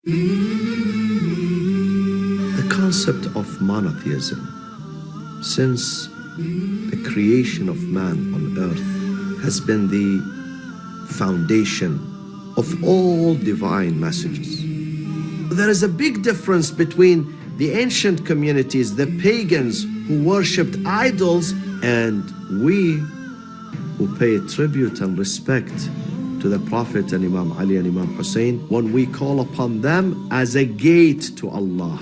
The concept of monotheism, since the creation of man on earth, has been the foundation of all divine messages. There is a big difference between the ancient communities, the pagans who worshipped idols, and we who pay tribute and respect to the Prophet and Imam Ali and Imam Hussein when we call upon them as a gate to Allah.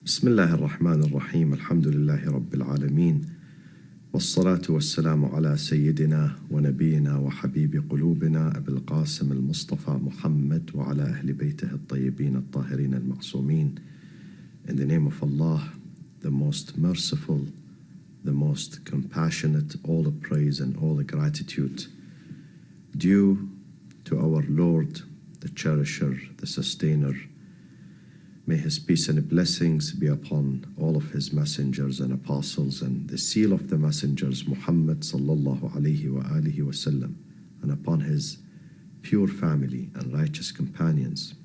Bismillah ar-Rahman ar-Rahim, alhamdulillahi rabbil alameen, wassalatu wassalamu ala Sayyidina wa Nabiyyina wa Habibi qulubina Abil Qasim al-Mustafa Muhammad wa ala ahli baytihi al-tayyibin al-tahirin al-ma'sumin. In the name of Allah, the most merciful, the most compassionate, all the praise and all the gratitude due to our Lord, the Cherisher, the Sustainer. May His peace and blessings be upon all of His messengers and apostles, and the seal of the messengers, Muhammad sallallahu alayhi wa alihi wa sallam, and upon His pure family and righteous companions.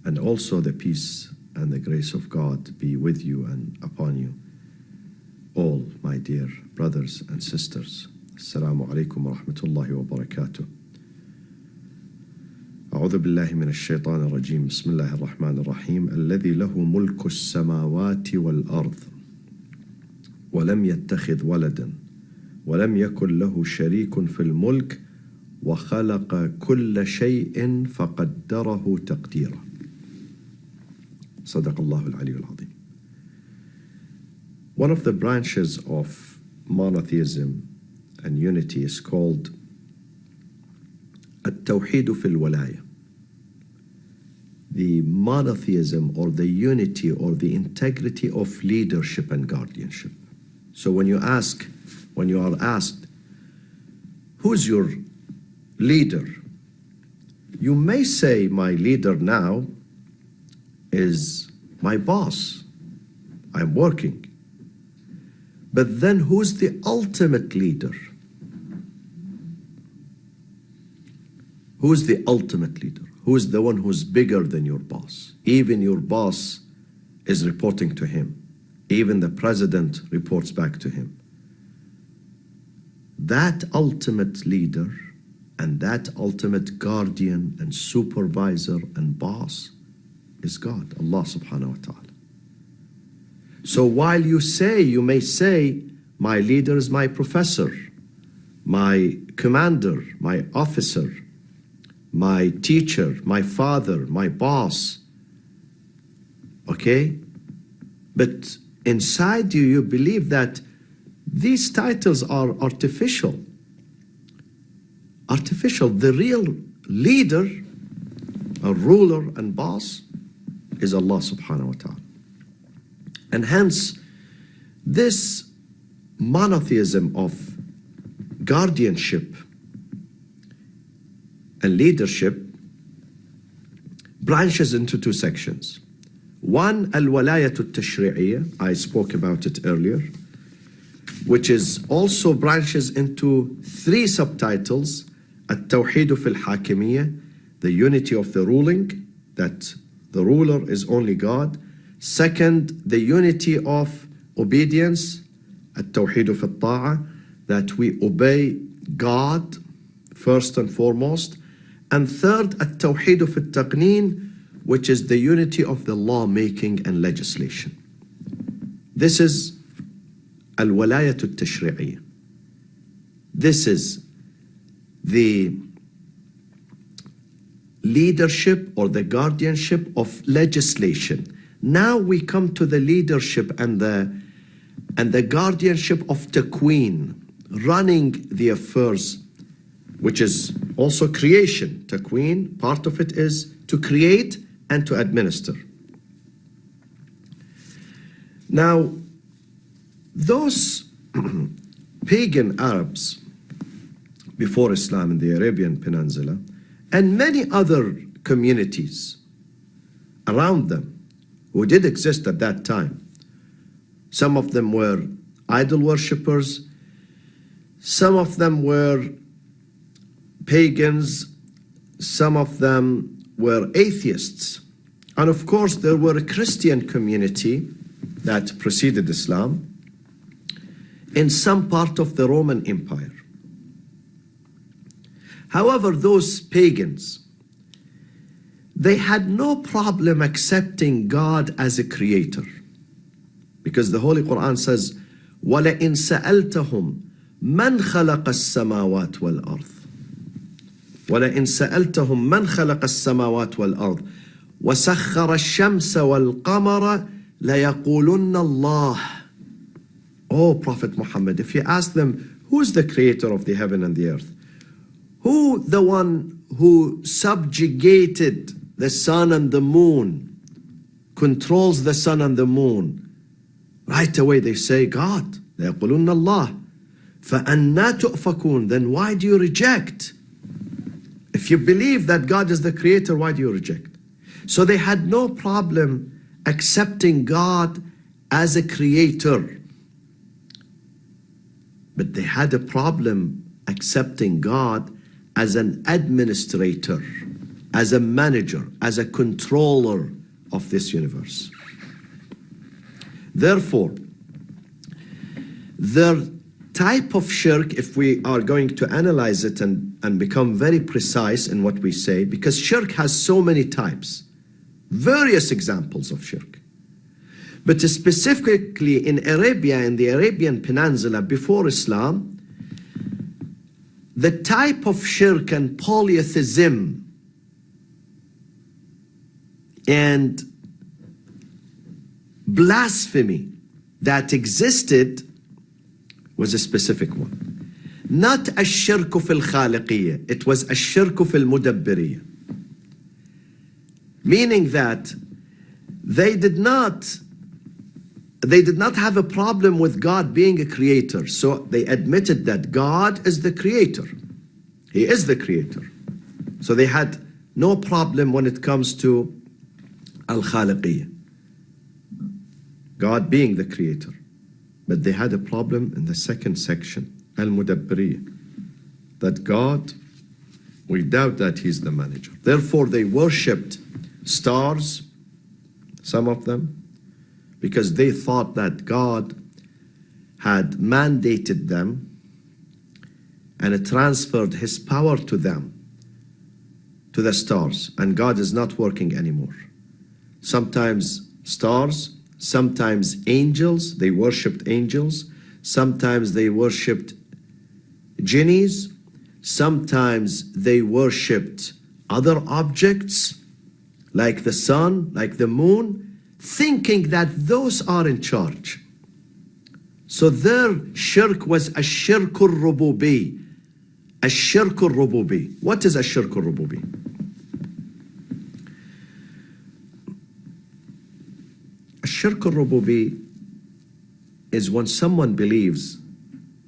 And also the peace and the grace of God be with you and upon you, all my dear brothers and sisters. Assalamu alaikum wa rahmatullahi wa barakatuh. أعوذ بالله من الشيطان الرجيم. بسم الله الرحمن الرحيم. الذي له ملك السماوات والأرض ولم يتخذ ولدا ولم يكن له شريك في الملك وخلق كل شيء فقدره تقديرا. صدق الله العلي العظيم. One of the branches of monotheism and unity is called التوحيد في الولاية. The monotheism or the unity or the integrity of leadership and guardianship. So when you are asked, who's your leader? You may say, my leader now is my boss. I'm working. But then who's the ultimate leader? Who's the ultimate leader? Who's the one who's bigger than your boss? Even your boss is reporting to him. Even the president reports back to him. That ultimate leader and that ultimate guardian and supervisor and boss is God, Allah subhanahu wa ta'ala. So while you may say, my leader is my professor, my commander, my officer, my teacher, my father, my boss, okay? But inside you believe that these titles are artificial. Artificial. The real leader, a ruler and boss is Allah subhanahu wa ta'ala. And hence, this monotheism of guardianship and leadership branches into two sections. One, al-walayatu al-tashri'iyya, I spoke about it earlier, which is also branches into three subtitles: at-tawheed fil hakimiyya, the unity of the ruling, that the ruler is only God. Second, the unity of obedience, at-tawheed fil ta'a, that we obey God first and foremost. And third, at-tawheed fil taqneen, which is the unity of the lawmaking and legislation. This is al-walayatu al-tashri'iyya. This is the leadership or the guardianship of legislation. Now we come to the leadership and the guardianship of taqween, running the affairs, which is also creation. Taqween, part of it is to create and to administer. Now, those pagan Arabs before Islam in the Arabian Peninsula and many other communities around them who did exist at that time, some of them were idol worshippers, Some of them were pagans, some of them were atheists. And of course, there were a Christian community that preceded Islam in some part of the Roman Empire. However, those pagans, they had no problem accepting God as a creator, because the Holy Quran says, وَلَئِن سَأَلْتَهُمْ مَنْ خَلَقَ السَّمَاوَاتِ وَالْأَرْضِ وَلَئِن سَأَلْتَهُمْ مَنْ خَلَقَ السَّمَاوَاتِ وَالْأَرْضِ وَسَخَّرَ الشَّمْسَ وَالْقَمَرَ لَيَقُولُنَّ اللَّهِ. Oh Prophet Muhammad, if you ask them, who is the creator of the heaven and the earth? Who the one who subjugated the sun and the moon, controls the sun and the moon? Right away they say, God. لَيَقُولُنَّ اللَّهِ فَأَنَّا تُؤْفَكُونَ. Then why do you reject? If you believe that God is the creator, why do you reject? So they had no problem accepting God as a creator. But they had a problem accepting God as an administrator, as a manager, as a controller of this universe. Therefore, their type of shirk, if we are going to analyze it and become very precise in what we say, because shirk has so many types, various examples of shirk. But specifically in Arabia, in the Arabian Peninsula before Islam, the type of shirk and polytheism and blasphemy that existed was a specific one. Not ash-shirku fil khaliqiyya, it was ash-shirku fil mudabbiriyya. Meaning that they did not have a problem with God being a creator. So they admitted that God is the creator. He is the creator. So they had no problem when it comes to al-khaliqiyya, God being the creator. But they had a problem in the second section, al-mudabbiriyya, that God, we doubt that he's the manager. Therefore they worshipped stars, some of them, because they thought that God had mandated them and transferred his power to them, to the stars, and God is not working anymore. Sometimes stars, sometimes angels, they worshipped angels, sometimes they worshipped jinnis, sometimes they worshipped other objects like the sun, like the moon, thinking that those are in charge. So their shirk was ash-shirk al-rububi. Ash-shirk al-rububi. What is ash-shirk al-rububi? Ash-shirk al-rububi is when someone believes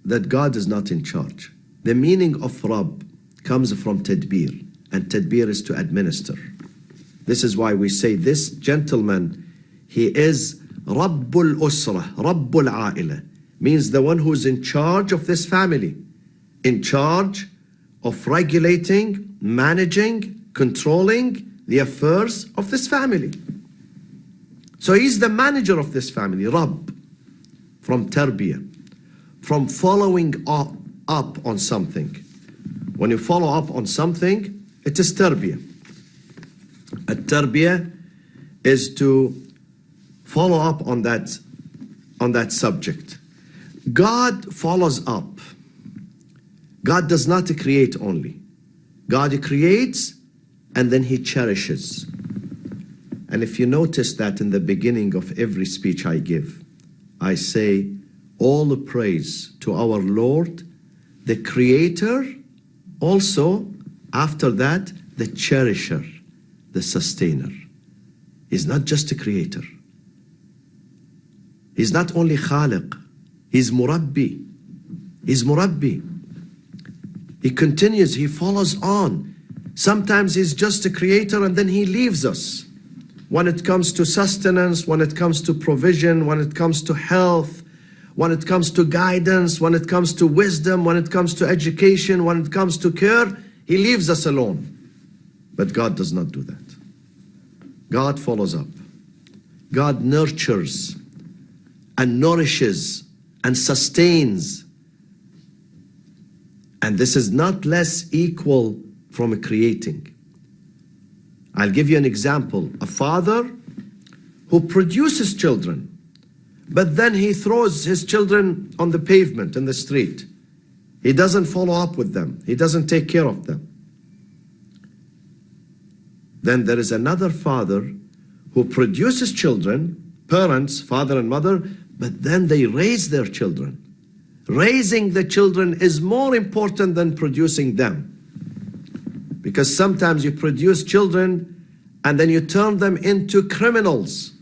that God is not in charge. The meaning of Rabb comes from tadbir, and tadbir is to administer. This is why we say this gentleman, he is Rabbul Usra, Rabbul A'ila, means the one who's in charge of this family, in charge of regulating, managing, controlling the affairs of this family. So he's the manager of this family, Rabb, from tarbiyah, from following up on something. When you follow up on something, it is tarbiyah. A tarbiyah is to follow up on that subject. God follows up. God does not create only. God creates and then he cherishes. And if you notice that in the beginning of every speech I give, I say, all the praise to our Lord, the Creator, also, after that, the cherisher, the sustainer. He's not just a creator. He's not only khaliq, he's murabbi. He's murabbi. He continues, he follows on. Sometimes he's just a creator and then he leaves us. When it comes to sustenance, when it comes to provision, when it comes to health, when it comes to guidance, when it comes to wisdom, when it comes to education, when it comes to care, He leaves us alone. But God does not do that. God follows up. God nurtures and nourishes and sustains. And this is not less equal from creating. I'll give you an example. A father who produces children, but then he throws his children on the pavement, in the street. He doesn't follow up with them. He doesn't take care of them. Then there is another father who produces children, parents, father and mother, but then they raise their children. Raising the children is more important than producing them. Because sometimes you produce children and then you turn them into criminals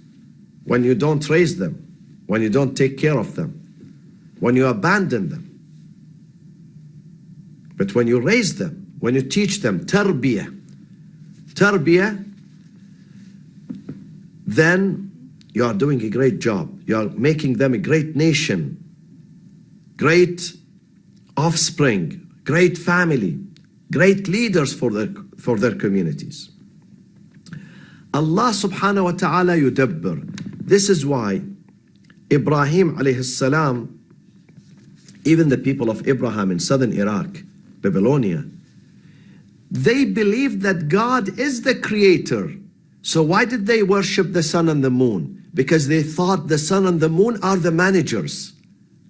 when you don't raise them, when you don't take care of them, when you abandon them. But when you raise them, when you teach them tarbiyah, then you are doing a great job. You are making them a great nation, great offspring, great family, great leaders for their communities. Allah subhanahu wa ta'ala yudabbir. This is why Ibrahim alayhi salam, even the people of Abraham in southern Iraq, Babylonia, they believed that God is the creator. So why did they worship the sun and the moon? Because they thought the sun and the moon are the managers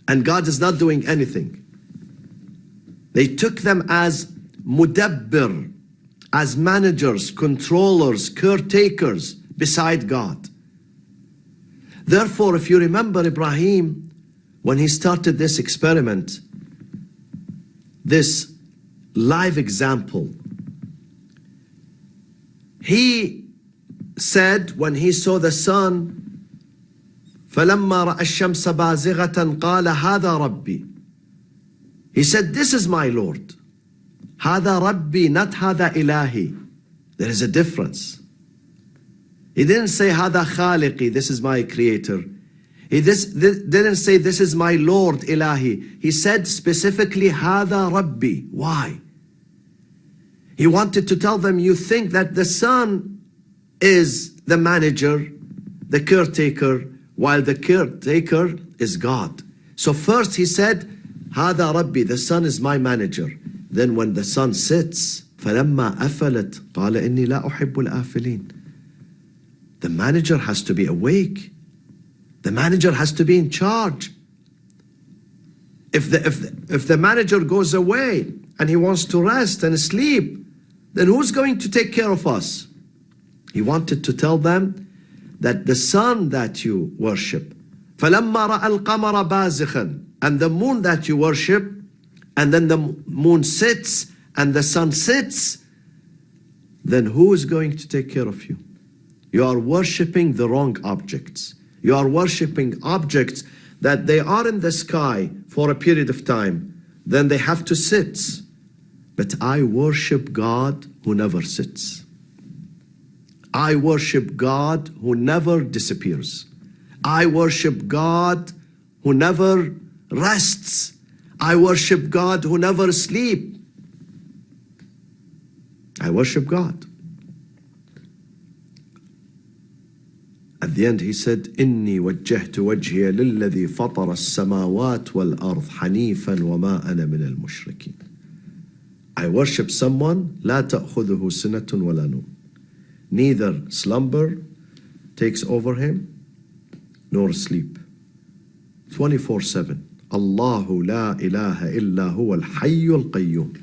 and God is not doing anything. They took them as mudabbir, as managers, controllers, caretakers beside God. Therefore, if you remember Ibrahim, when he started this experiment, this live example, he said when he saw the sun, فَلَمَّا رَأَى الشَّمْسَ بَازِغَةً قَالَ هَذَا رَبِّي. He said, this is my Lord. هَذَا رَبِّي, not هَذَا إِلَهِي. There is a difference. He didn't say هَذَا خَالِقِي, this is my creator. He didn't say this is my Lord Ilahi. He said specifically هَذَا رَبِّي. Why? He wanted to tell them, you think that the sun is the manager, the caretaker, while the caretaker is God. So first he said, هَذَا رَبِّي, the sun is my manager. Then when the sun sits, فَلَمَّا أَفَلَتْ قَالَ إِنِّي لَا أُحِبُّ الْآفِلِينَ. The manager has to be awake. The manager has to be in charge. If the manager goes away and he wants to rest and sleep, then who's going to take care of us? He wanted to tell them that the sun that you worship, فَلَمَّا رَأَى الْقَمَرَ بَازِغًا, and the moon that you worship, and then the moon sits and the sun sits, then who is going to take care of you? You are worshiping the wrong objects. You are worshiping objects that they are in the sky for a period of time, then they have to sit. But I worship God who never sits. I worship God who never disappears. I worship God who never rests. I worship God who never sleeps. I worship God. At the end he said, إِنِّي وَجَّهْتُ وَجْهِيَ لِلَّذِي فَطَرَ السَّمَاوَاتِ وَالْأَرْضِ حَنِيفًا وَمَا أَنَا مِنَ الْمُشْرِكِينَ. I worship someone, لَا تَأْخُذُهُ سِنَةٌ وَلَا نُومٌ. Neither slumber takes over him, nor sleep. 24/7. Allahu la ilaha illa huwa al-hayyul qayyum.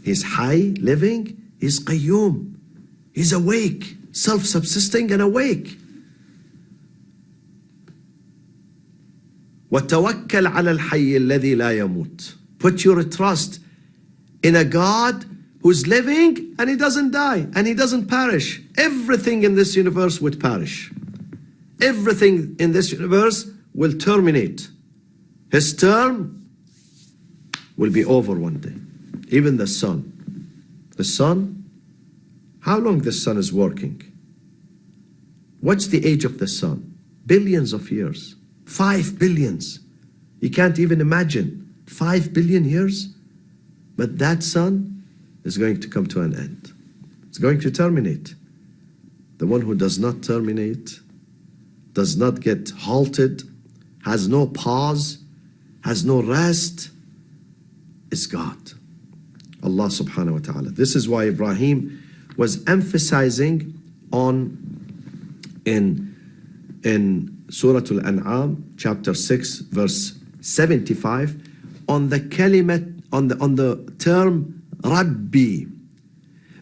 He's high, living, he's qayyum. He's awake, self-subsisting and awake. وَتَوَكَّلْ عَلَى الْحَيِّ الَّذِي لَا يَمُوتُ. Put your trust in a God who's living and he doesn't die and he doesn't perish. Everything in this universe would perish. Everything in this universe will terminate. His term will be over one day. Even the sun. The sun, how long the sun is working? What's the age of the sun? Billions of years. 5 billions. You can't even imagine. 5 billion years? But that sun is going to come to an end. It's going to terminate. The one who does not terminate, does not get halted, has no pause, has no rest, is God. Allah subhanahu wa ta'ala. This is why Ibrahim was emphasizing on in Surah Al-An'am, chapter 6, verse 75, on the kalimat, on the term Rabbi.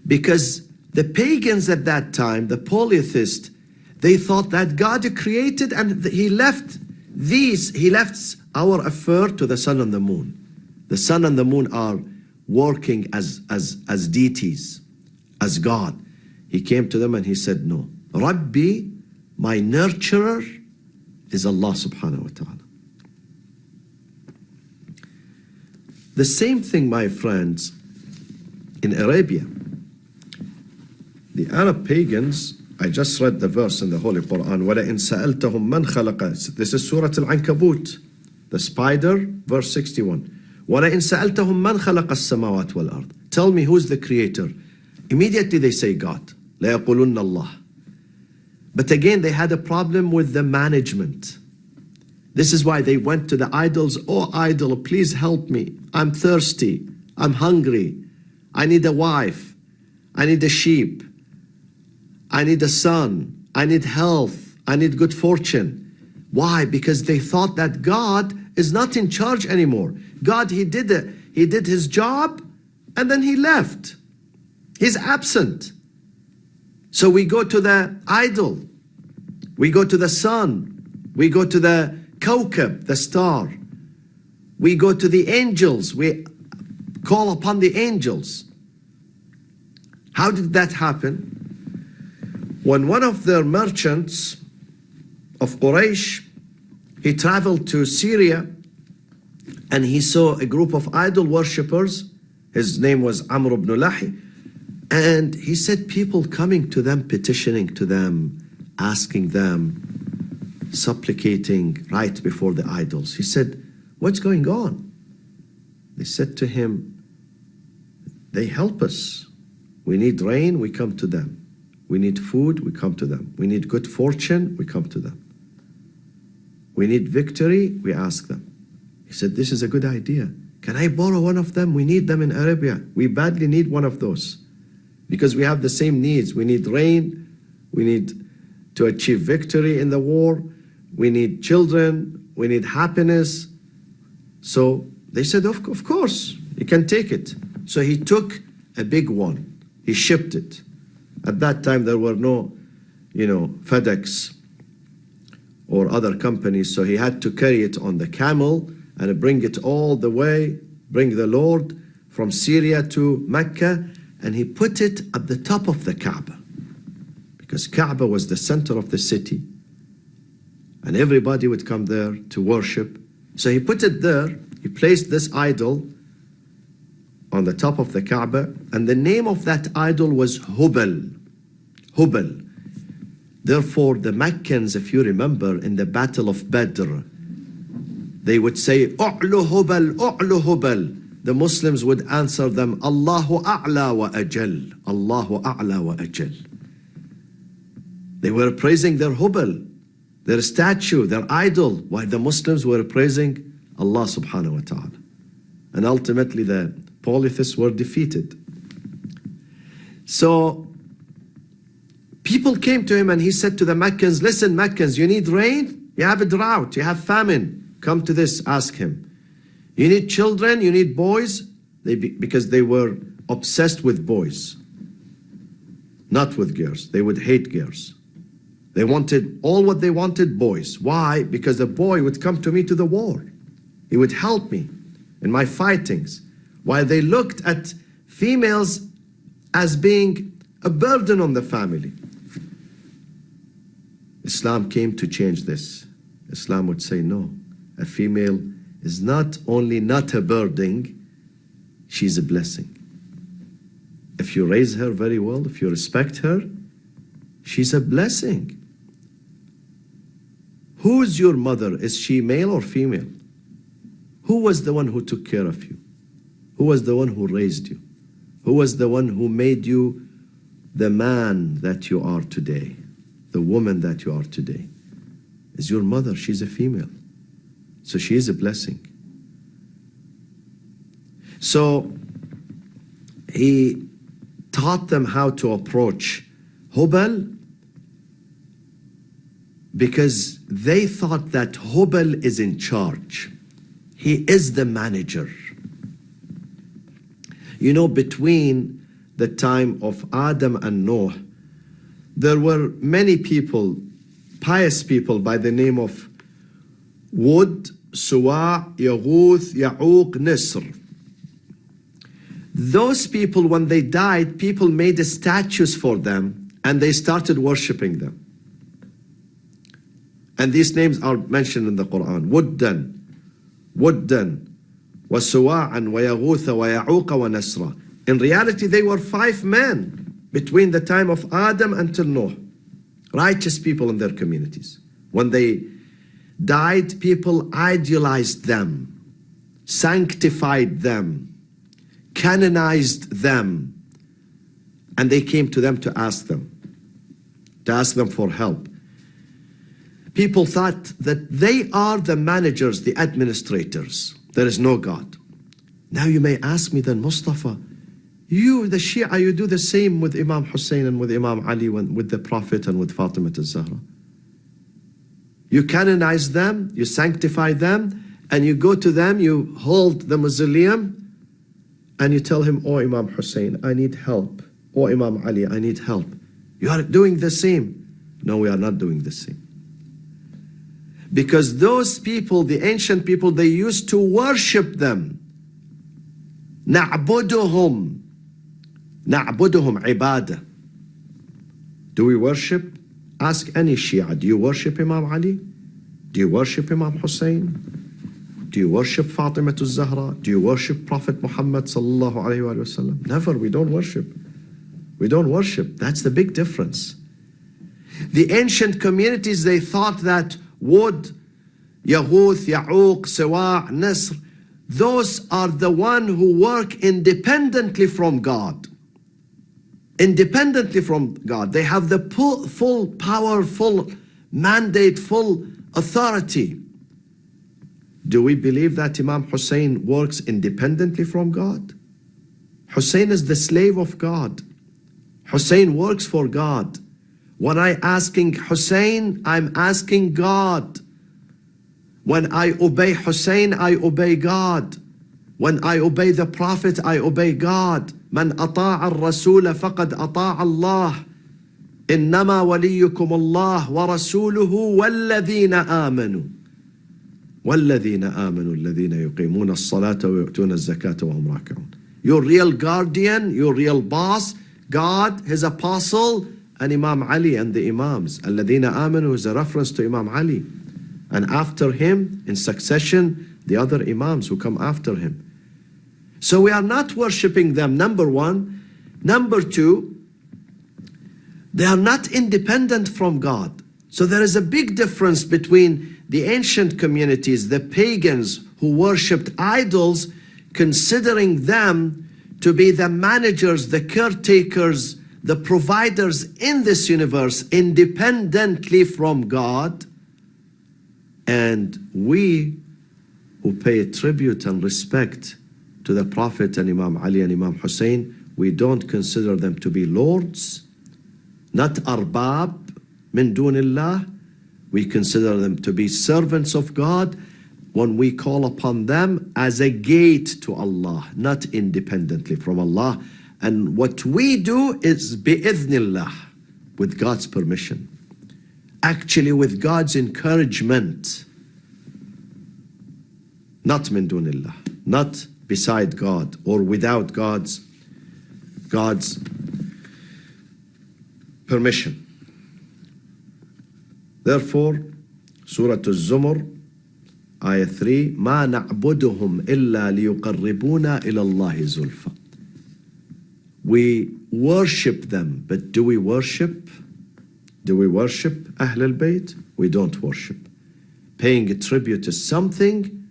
Because the pagans at that time, the polytheists, they thought that God created and he left our affair to the sun and the moon. The sun and the moon are working as deities, as God. He came to them and he said, no. Rabbi, my nurturer, is Allah subhanahu wa ta'ala. The same thing, my friends, in Arabia. The Arab pagans, I just read the verse in the Holy Quran, وَلَئِن سَأَلْتَهُمْ مَنْ خَلَقَ. This is Surah Al-Ankabut, the spider, verse 61. وَلَئِن سَأَلْتَهُمْ مَنْ خَلَقَ السَّمَاوَاتِ وَالْأَرْضِ. Tell me who's the creator. Immediately they say God. لَيَقُولُنَّ اللَّهِ. But again, they had a problem with the management. This is why they went to the idols. Oh, idol, please help me. I'm thirsty. I'm hungry. I need a wife. I need a sheep. I need a son. I need health. I need good fortune. Why? Because they thought that God is not in charge anymore. God, he did his job and then he left. He's absent. So we go to the idol. We go to the sun. We go to the kawkab, the star. We go to the angels. We call upon the angels. How did that happen? When one of their merchants of Quraysh, he traveled to Syria and he saw a group of idol worshippers. His name was Amr ibn Lahi. And he said people coming to them, petitioning to them, asking them, supplicating right before the idols. He said, what's going on? They said to him, they help us. We need rain, we come to them. We need food, we come to them. We need good fortune, we come to them. We need victory, we ask them. He said, this is a good idea. Can I borrow one of them? We need them in Arabia. We badly need one of those. Because we have the same needs. We need rain, we need to achieve victory in the war, we need children, we need happiness. So they said, of course, you can take it. So he took a big one. He shipped it. At that time, there were no, FedEx or other companies. So he had to carry it on the camel and bring it all the way, bring the Lord from Syria to Mecca. And he put it at the top of the Kaaba. Because Kaaba was the center of the city. And everybody would come there to worship. So he put it there. He placed this idol on the top of the Kaaba. And the name of that idol was Hubal. Hubal. Therefore, the Meccans, if you remember, in the Battle of Badr, they would say, U'lu Hubal, U'lu Hubal. The Muslims would answer them, Allahu A'la wa Ajal. Allahu A'la wa Ajal. They were praising their Hubal, their statue, their idol, while the Muslims were praising Allah subhanahu wa ta'ala. And ultimately the polytheists were defeated. So people came to him and he said to the Meccans, listen Meccans, you need rain? You have a drought, you have famine. Come to this, ask him. You need children, you need boys, because they were obsessed with boys, not with girls. They would hate girls. They wanted, all what they wanted, boys. Why? Because the boy would come to me to the war. He would help me in my fightings. While they looked at females as being a burden on the family. Islam came to change this. Islam would say, no, a female is not only not a burden, she's a blessing. If you raise her very well, if you respect her, she's a blessing. Who's your mother? Is she male or female? Who was the one who took care of you? Who was the one who raised you? Who was the one who made you the man that you are today, the woman that you are today? Is your mother. She's a female. So she is a blessing. So he taught them how to approach Hubal, because they thought that Hubal is in charge. He is the manager. You know, between the time of Adam and Noah, there were many people, pious people by the name of Wud, Suwa, Yaghuth, Ya'uq, Nisr. Those people, when they died, people made statues for them and they started worshipping them. And these names are mentioned in the Quran. Wuddan, wa Suwa'an, wa Yaghutha, wa Ya'uqa, wa Nasra. In reality, they were 5 men between the time of Adam until Noah. Righteous people in their communities. When they died, people idolized them, sanctified them, canonized them, and they came to them to ask them for help. People thought that they are the managers, the administrators. There is no God. Now you may ask me then, Mustafa, you, the Shia, you do the same with Imam Hussein and with Imam Ali, with the Prophet and with Fatima al-Zahra. You canonize them, you sanctify them, and you go to them, you hold the mausoleum, and you tell him, oh Imam Hussein, I need help. Oh Imam Ali, I need help. You are doing the same. No, we are not doing the same. Because those people, the ancient people, they used to worship them. Na'buduhum. Na'buduhum ibadah. Do we worship? Ask any Shia, do you worship Imam Ali? Do you worship Imam Hussein? Do you worship Fatima al-Zahra? Do you worship Prophet Muhammad sallallahu alayhi wa sallam? Never, we don't worship. We don't worship. That's the big difference. The ancient communities, they thought that Wud, Yaghuth, Ya'uq, Siwa', Nisr, those are the one who work independently from God. Independently from God. They have the full power, full mandate, full authority. Do we believe that Imam Hussein works independently from God? Hussein is the slave of God. Hussein works for God. When I asking Hussein, I'm asking God. When I obey Hussein, I obey God. When I obey the Prophet, I obey God. Man ata'a al-Rasul faqad ata'a Allah. Innama waliyukum Allah wa rasuluhu walladhina amanu. وَالَّذِينَ آمَنُوا الَّذِينَ يُقِيمُونَ الصَّلَاةَ وَيُؤْتُونَ الزَّكَاةَ وَهُمْ رَاكِعُونَ. Your real guardian, your real boss, God, His apostle, and Imam Ali and the Imams. الَّذِينَ آمَنُوا is a reference to Imam Ali. And after him, in succession, the other Imams who come after him. So we are not worshipping them, number one. Number two, they are not independent from God. So there is a big difference between the ancient communities, the pagans who worshipped idols, considering them to be the managers, the caretakers, the providers in this universe, independently from God. And we who pay tribute and respect to the Prophet and Imam Ali and Imam Hussein, we don't consider them to be lords, not arbab min dunillah. We consider them to be servants of God when we call upon them as a gate to Allah, not independently from Allah. And what we do is bi'idhnillah, with God's permission. Actually with God's encouragement. Not min dunillah, not beside God or without God's permission. Therefore, Surah Al-Zumar, Ayah 3, مَا نَعْبُدُهُمْ إِلَّا لِيُقَرِّبُونَا إِلَى اللَّهِ زُلْفًا. We worship them, but do we worship? Do we worship Ahl al-Bayt? We don't worship. Paying a tribute to something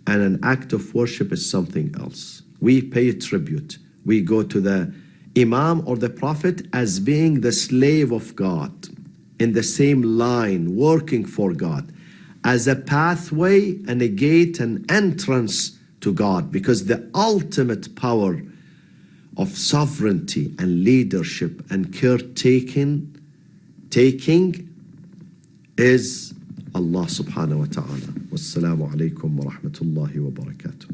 and an act of worship is something else. We pay tribute. We go to the Imam or the Prophet as being the slave of God, in the same line, working for God, as a pathway and a gate and entrance to God, because the ultimate power of sovereignty and leadership and caretaking is Allah subhanahu wa ta'ala. Wassalamu alaikum wa rahmatullahi wa barakatuh.